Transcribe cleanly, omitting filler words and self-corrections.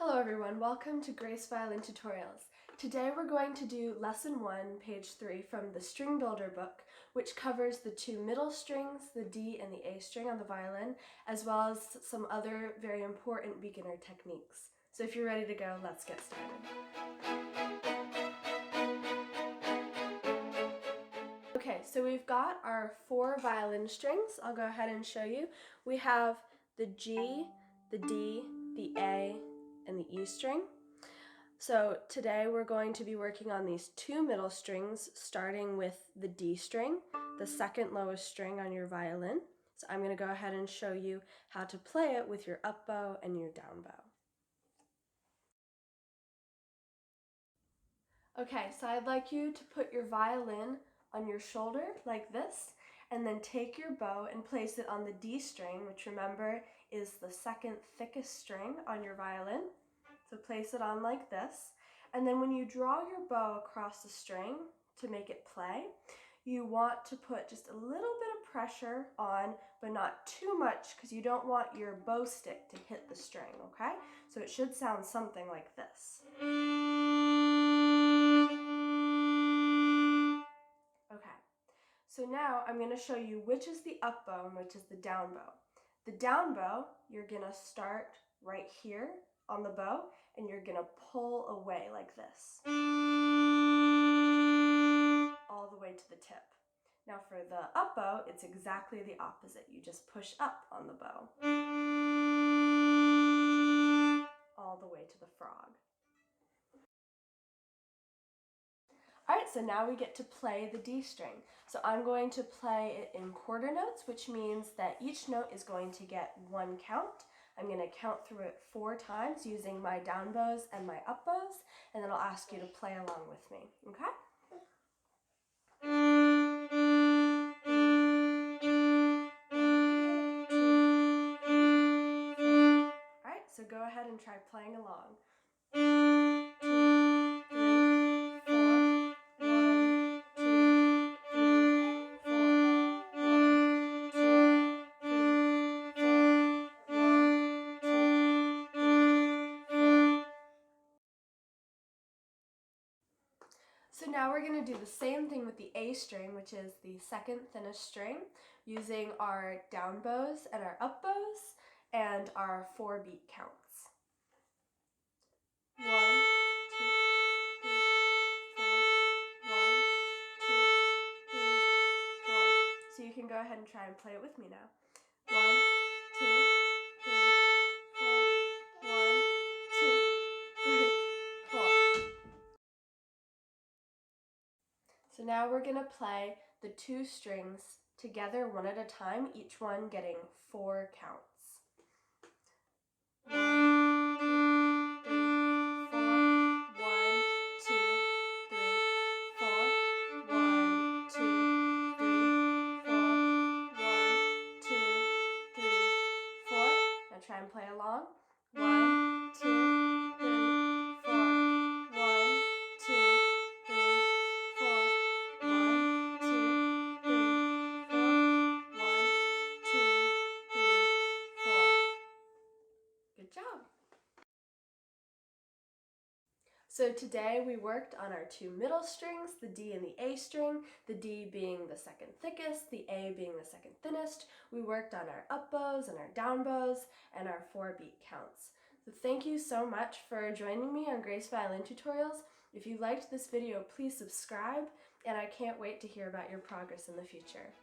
Hello everyone, welcome to Grace Violin Tutorials. Today we're going to do Lesson 1, page 3 from the String Builder book, which covers the two middle strings, the D and the A string on the violin, as well as some other very important beginner techniques. So if you're ready to go, let's get started. Okay, so we've got our 4 violin strings. I'll go ahead and show you. We have the G, the D, the A, and the E string. So today we're going to be working on these 2 middle strings, starting with the D string, the second lowest string on your violin. So I'm going to go ahead and show you how to play it with your up bow and your down bow. Okay, so I'd like you to put your violin on your shoulder like this, and then take your bow and place it on the D string, which remember is the second thickest string on your violin. So place it on like this, and then when you draw your bow across the string to make it play, you want to put just a little bit of pressure on, but not too much because you don't want your bow stick to hit the string, okay? So it should sound something like this. Okay, so now I'm going to show you which is the up bow and which is the down bow. The down bow, you're going to start right here on the bow, and you're going to pull away like this, all the way to the tip. Now for the up bow, it's exactly the opposite. You just push up on the bow, all the way to the frog. Alright, so now we get to play the D string. So I'm going to play it in quarter notes, which means that each note is going to get 1 count. I'm going to count through it 4 times using my down bows and my up bows, and then I'll ask you to play along with me, okay? Alright, so go ahead and try playing along. So now we're going to do the same thing with the A string, which is the second thinnest string, using our down bows and our up bows and our 4 beat counts. 1, 2, 3, 4. 1, 2, 3, 4. So you can go ahead and try and play it with me now. 1, 2, 3, 4. 1, 2, 3, 4. So now we're going to play the 2 strings together one at a time, each one getting 4 counts. 1, 2, 3, 4. 1, 2, 3, 4. 1, 2, 3, 4. 1, 2, 3, 4. Now try and play along. 1, 2, 3, 4. 1, 2, 3, 4. 1, 2, 3, 4. 1, 2, 3, 4. Good job. So today we worked on our 2 middle strings, the D and the A string, the D being the second thickest, the A being the second thinnest. We worked on our up bows and our down bows and our 4 beat counts. So thank you so much for joining me on Grace Violin Tutorials. If you liked this video, please subscribe, and I can't wait to hear about your progress in the future.